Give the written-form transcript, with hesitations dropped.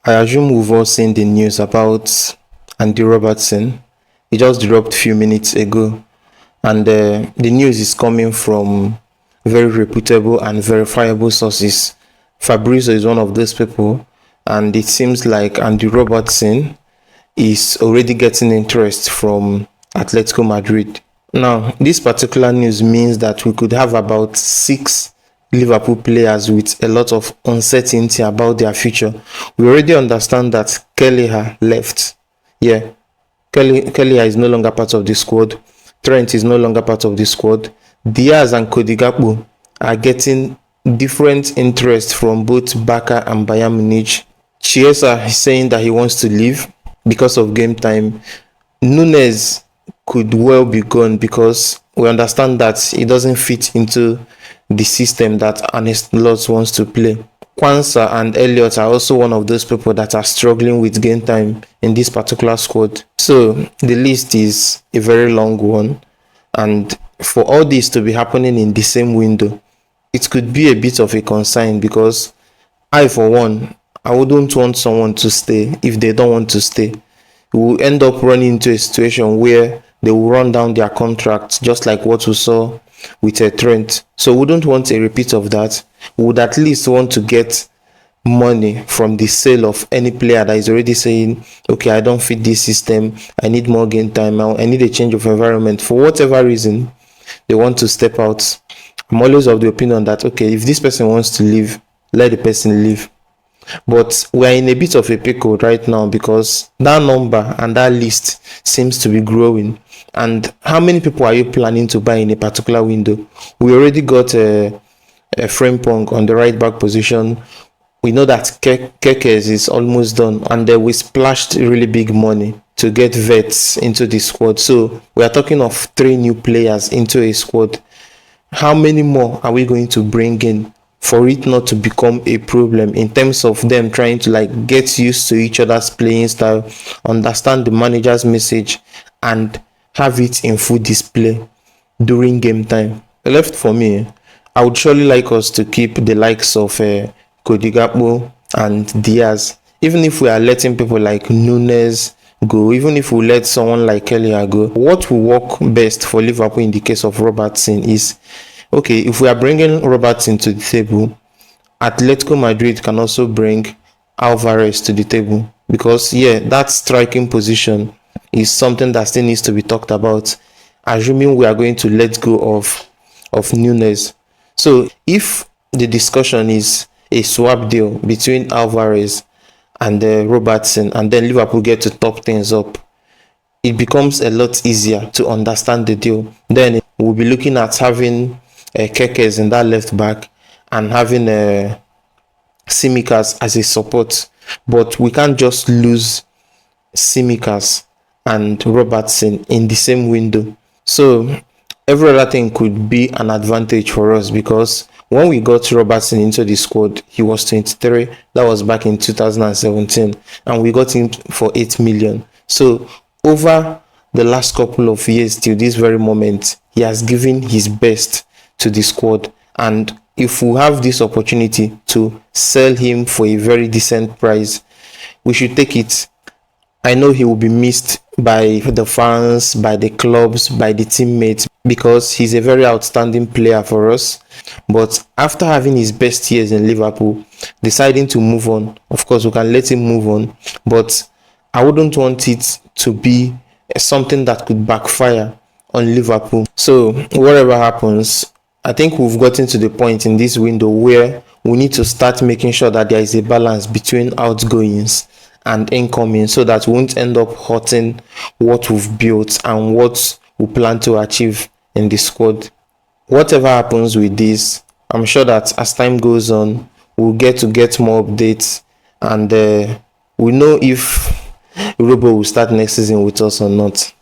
I assume we've all seen the news about Andy Robertson. He just dropped a few minutes ago, and the news is coming from very reputable and verifiable sources. Fabrizio is one of those people, and it seems like Andy Robertson is already getting interest from Atletico Madrid. Now, this particular news means that we could have about six Liverpool players with a lot of uncertainty about their future. We already understand that Kelleher left. Yeah, Kelleher is no longer part of the squad. Trent is no longer part of the squad. Diaz and Cody Gakpo are getting different interest from both Barca and Bayern Munich. Chiesa is saying that he wants to leave because of game time. Nunes could well be gone because we understand that he doesn't fit into the system that Ernest Lotz wants to play. Kwanzaa and Elliott are also one of those people that are struggling with game time in this particular squad. So the list is a very long one, and for all this to be happening in the same window, it could be a bit of a concern because for one, I wouldn't want someone to stay if they don't want to stay. We will end up running into a situation where they will run down their contracts, just like what we saw with a Trent. So we don't want a repeat of that. We would at least want to get money from the sale of any player that is already saying, okay, I don't fit this system, I need more game time, I need a change of environment. For whatever reason, they want to step out. I'm always of the opinion that, okay, if this person wants to leave, let the person leave. But we're in a bit of a pickle right now because that number and that list seems to be growing. And how many people are you planning to buy in a particular window? We already got a Frimpong on the right back position. We know that Kekes is almost done, and we splashed really big money to get vets into the squad. So we are talking of 3 new players into a squad. How many more are we going to bring in for it not to become a problem in terms of them trying to get used to each other's playing style, understand the manager's message, and have it in full display during game time? Left for me, I would surely like us to keep the likes of Cody Gakpo and Diaz, even if we are letting people like Nunes go, even if we let someone like Kelleher go. What will work best for Liverpool in the case of Robertson is, okay, if we are bringing Robertson to the table, Atletico Madrid can also bring Alvarez to the table because, that striking position is something that still needs to be talked about, assuming we are going to let go of Nunes. So if the discussion is a swap deal between Alvarez and Robertson, and then Liverpool get to top things up, it becomes a lot easier to understand the deal. Then we'll be looking at having Kekes in that left back and having Tsimikas as a support, but we can't just lose Tsimikas and Robertson in the same window. So every other thing could be an advantage for us because when we got Robertson into the squad, he was 23. That was back in 2017, and we got him for 8 million. So over the last couple of years till this very moment, he has given his best to the squad, and if we have this opportunity to sell him for a very decent price, we should take it. I know he will be missed by the fans, by the clubs, by the teammates because he's a very outstanding player for us. But after having his best years in Liverpool, deciding to move on, of course we can let him move on, but I wouldn't want it to be something that could backfire on Liverpool. So whatever happens, I think we've gotten to the point in this window where we need to start making sure that there is a balance between outgoings and incoming so that we won't end up hurting what we've built and what we plan to achieve in the squad. Whatever happens with this, I'm sure that as time goes on, we'll get more updates, and we know if Robo will start next season with us or not.